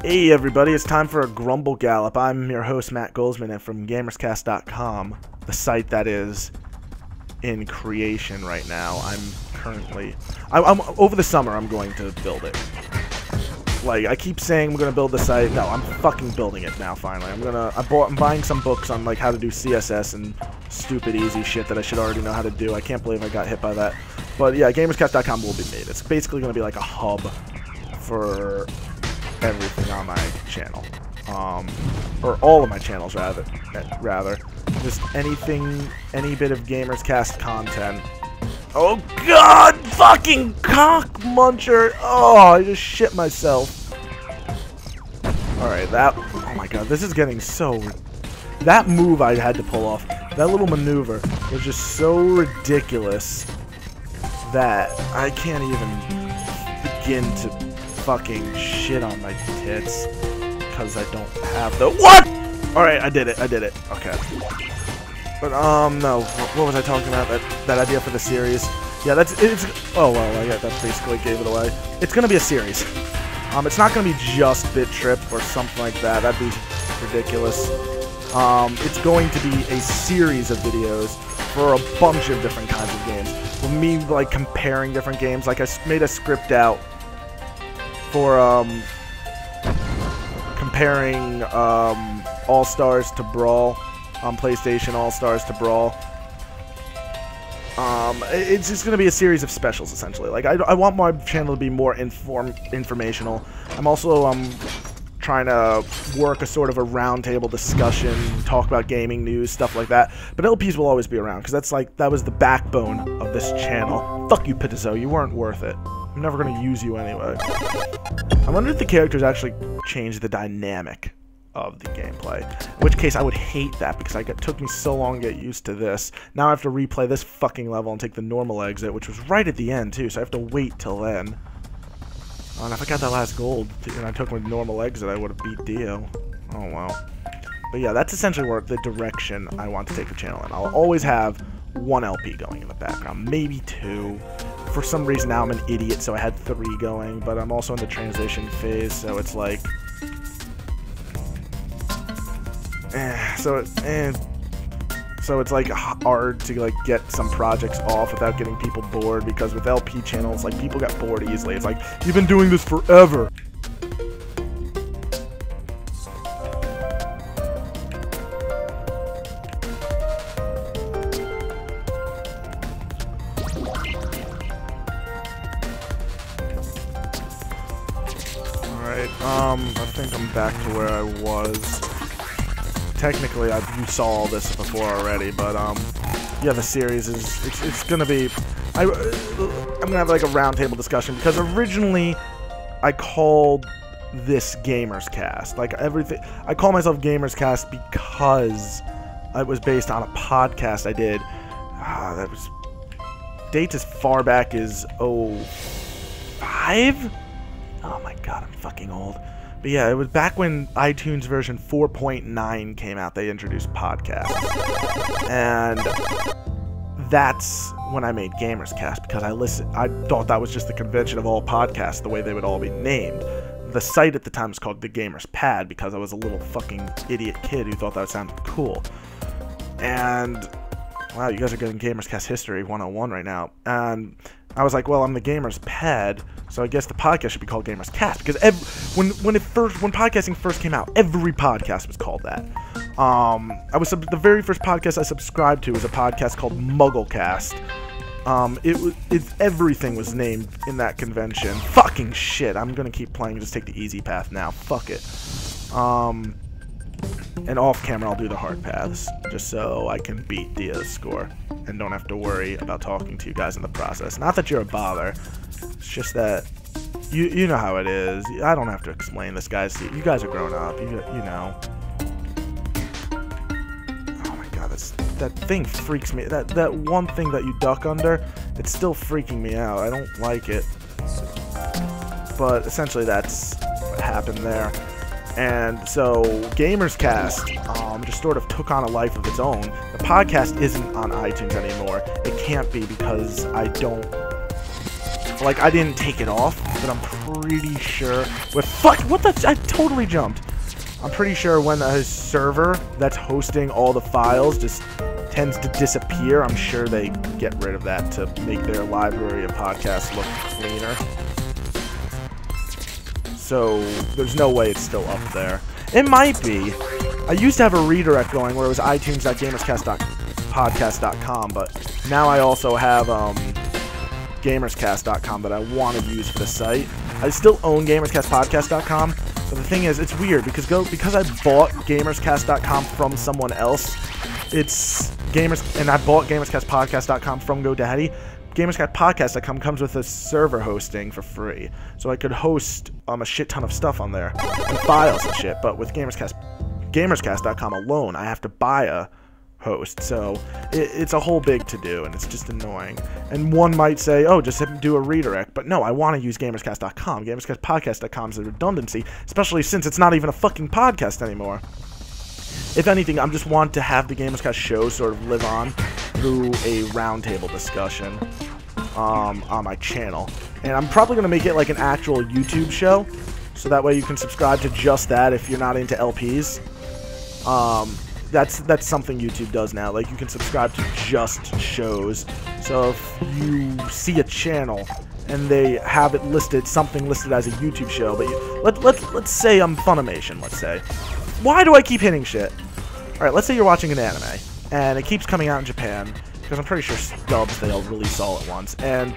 Hey everybody, it's time for a Grumble Gallop. I'm your host Matt Goldsman and from GamersCast.com, the site that is in creation right now. I'm over the summer I'm going to build it. Like, I keep saying I'm gonna build the site. No, I'm fucking building it now finally. I'm buying some books on like how to do CSS and stupid easy shit that I should already know how to do. I can't believe I got hit by that. But yeah, GamersCast.com will be made. It's basically gonna be like a hub for everything on my channel, or all of my channels rather, just anything, any bit of GamersCast content. Oh god, fucking cock muncher! Oh, I just shit myself. Alright, oh my god, this is getting so, that move I had to pull off, that little maneuver was just so ridiculous that I can't even begin to fucking shit on my tits because I don't have the what? Alright, I did it. Okay. But no, what was I talking about? That idea for the series? Yeah, oh well, that basically gave it away. It's gonna be a series. It's not gonna be just Bit.Trip or something like that. That'd be ridiculous. It's going to be a series of videos for a bunch of different kinds of games. With me like comparing different games. Like I made a script out for comparing All-Stars to Brawl on PlayStation, All-Stars to Brawl. It's just going to be a series of specials, essentially. Like, I want my channel to be more informational. I'm also trying to work a sort of a roundtable discussion, talk about gaming news, stuff like that. But LPs will always be around, because that was the backbone of this channel. Fuck you, Pitazo, you weren't worth it. I'm never going to use you anyway. I wonder if the characters actually change the dynamic of the gameplay. In which case, I would hate that because it took me so long to get used to this. Now I have to replay this fucking level and take the normal exit, which was right at the end, too, so I have to wait till then. Oh, and if I got that last gold and I took my normal exit, I would have beat Dio. Oh, well. But yeah, that's essentially the direction I want to take the channel in. I'll always have one LP going in the background, maybe two. For some reason now I'm an idiot, so I had 3 going, but I'm also in the transition phase, so it's like... So it's like hard to like get some projects off without getting people bored, because with LP channels, like, people get bored easily. It's like, you've been doing this forever. I think I'm back to where I was. Technically, you saw all this before already, but yeah, the series it's gonna be. I'm gonna have like a roundtable discussion, because originally I called this GamersCast. Like everything, I call myself GamersCast because it was based on a podcast I did. That was dates as far back as 05. Oh my god, I'm fucking old. But yeah, it was back when iTunes version 4.9 came out, they introduced podcasts. And that's when I made GamersCast, because I thought that was just the convention of all podcasts, the way they would all be named. The site at the time was called The Gamers Pad, because I was a little fucking idiot kid who thought that sounded cool. And wow, you guys are getting GamersCast history 101 right now. And I was like, well, I'm the Gamers Pad, so I guess the podcast should be called GamersCast, because when podcasting first came out, every podcast was called that. The very first podcast I subscribed to was a podcast called MuggleCast. Everything was named in that convention. Fucking shit, I'm gonna keep playing, just take the easy path now. Fuck it. And off camera, I'll do the hard paths, just so I can beat Dia's score and don't have to worry about talking to you guys in the process. Not that you're a bother, it's just that you know how it is. I don't have to explain this, guys. You guys are grown up. You know. Oh my god, that thing freaks me. That one thing that you duck under, it's still freaking me out. I don't like it. But essentially, that's what happened there. And so GamersCast just sort of took on a life of its own. The podcast isn't on iTunes anymore. It can't be, because I didn't take it off, but I'm pretty sure with what the I totally jumped. I'm pretty sure when a server that's hosting all the files just tends to disappear, I'm sure they get rid of that to make their library of podcasts look cleaner. So there's no way it's still up there. It might be. I used to have a redirect going where it was itunes.gamerscast.podcast.com, but now I also have GamersCast.com that I want to use for the site. I still own GamersCastPodcast.com, but the thing is, it's weird because I bought GamersCast.com from someone else. It's and I bought GamersCastPodcast.com from GoDaddy. GamersCastPodcast.com comes with a server hosting for free, so I could host a shit ton of stuff on there and files and shit. But with GamersCast.com alone, I have to buy a host, so it's a whole big to-do, and it's just annoying. And one might say, oh, just do a redirect, but no, I want to use GamersCast.com. GamersCastPodcast.com is a redundancy, especially since it's not even a fucking podcast anymore. If anything, I just want to have the GamersCast show sort of live on through a roundtable discussion on my channel. And I'm probably going to make it like an actual YouTube show, so that way you can subscribe to just that if you're not into LPs. That's something YouTube does now. Like, you can subscribe to just shows. So if you see a channel and they have it listed, something listed as a YouTube show, but let's say I'm Funimation, let's say. Why do I keep hitting shit? Alright, let's say you're watching an anime, and it keeps coming out in Japan, because I'm pretty sure dubs they'll release all at once, and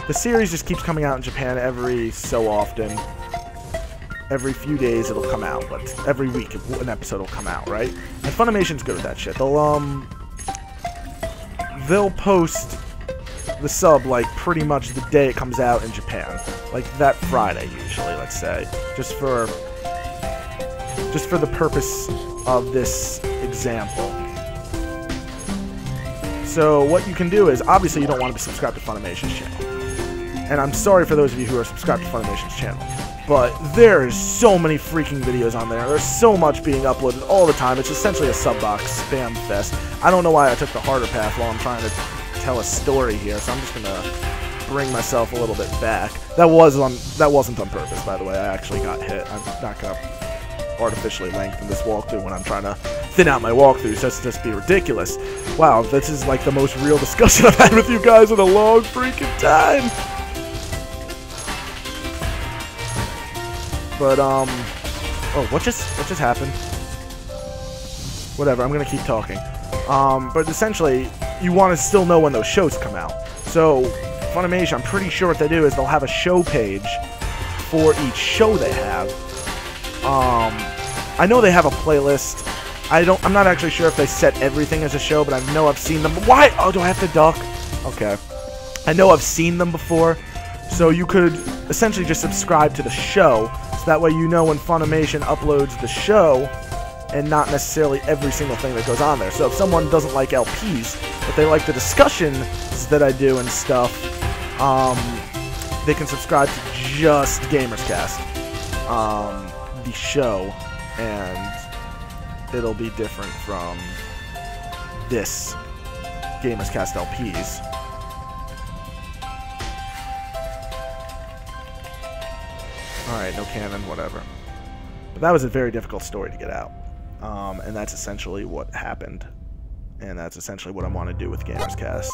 the series just keeps coming out in Japan every so often. Every few days it'll come out, but every week an episode will come out, right? And Funimation's good at that shit. They'll post the sub like pretty much the day it comes out in Japan, like that Friday usually, let's say, just for the purpose of this example. So what you can do is, obviously you don't want to be subscribed to Funimation's channel, and I'm sorry for those of you who are subscribed to Funimation's channel. But there's so many freaking videos on there. There's so much being uploaded all the time. It's essentially a sub-box spam fest. I don't know why I took the harder path while I'm trying to tell a story here, so I'm just gonna bring myself a little bit back. That wasn't on purpose, by the way. I actually got hit. I'm not gonna artificially lengthen this walkthrough when I'm trying to thin out my walkthroughs. That's just be ridiculous. Wow, this is like the most real discussion I've had with you guys in a long freaking time. But, oh, what just happened? Whatever, I'm gonna keep talking. But essentially, you want to still know when those shows come out. So, Funimation, I'm pretty sure what they do is they'll have a show page for each show they have. I know they have a playlist. I'm not actually sure if they set everything as a show, but I know I've seen them. Why? Oh, do I have to duck? Okay. I know I've seen them before. So you could essentially just subscribe to the show, so that way you know when Funimation uploads the show, and not necessarily every single thing that goes on there. So if someone doesn't like LPs, but they like the discussions that I do and stuff, they can subscribe to just GamersCast, the show, and it'll be different from this GamersCast LPs. Alright, no canon, whatever. But that was a very difficult story to get out. And that's essentially what happened. And that's essentially what I want to do with GamersCast.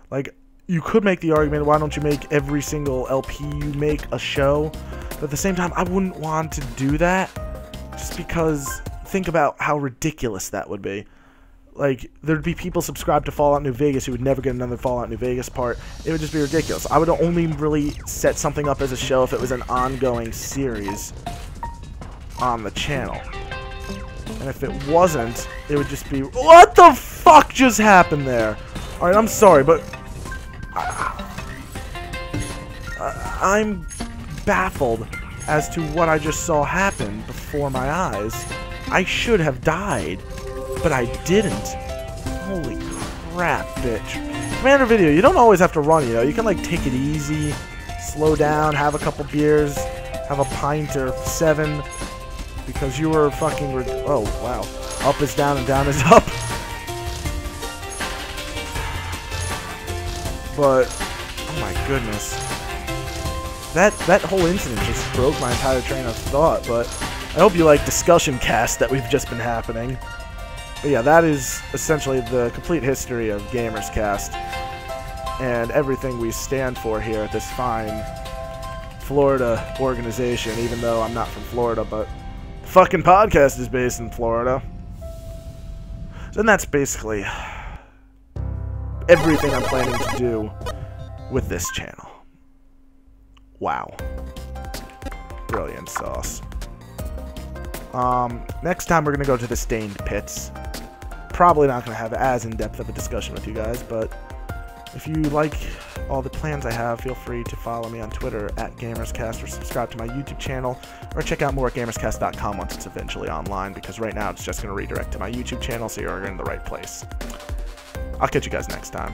Like, you could make the argument, why don't you make every single LP you make a show? But at the same time, I wouldn't want to do that. Just because, think about how ridiculous that would be. Like, there'd be people subscribed to Fallout New Vegas who would never get another Fallout New Vegas part. It would just be ridiculous. I would only really set something up as a show if it was an ongoing series on the channel. And if it wasn't, it would just be... What the fuck just happened there? Alright, I'm sorry, but... I'm baffled as to what I just saw happen before my eyes. I should have died. But I didn't. Holy crap, bitch. Commander Video, you don't always have to run, you know. You can, like, take it easy, slow down, have a couple beers, have a pint or 7, because you were fucking... Oh, wow. Up is down and down is up. But, oh my goodness. that whole incident just broke my entire train of thought, but I hope you like DiscussionCast that we've just been happening. But yeah, that is essentially the complete history of GamersCast and everything we stand for here at this fine Florida organization, even though I'm not from Florida, but the fucking podcast is based in Florida. And that's basically everything I'm planning to do with this channel. Wow. Brilliant sauce. Next time we're going to go to the Stained Pits. Probably not going to have as in-depth of a discussion with you guys, but if you like all the plans I have, feel free to follow me on Twitter at GamersCast or subscribe to my YouTube channel or check out more at GamersCast.com once it's eventually online, because right now it's just going to redirect to my YouTube channel, so you're in the right place. I'll catch you guys next time.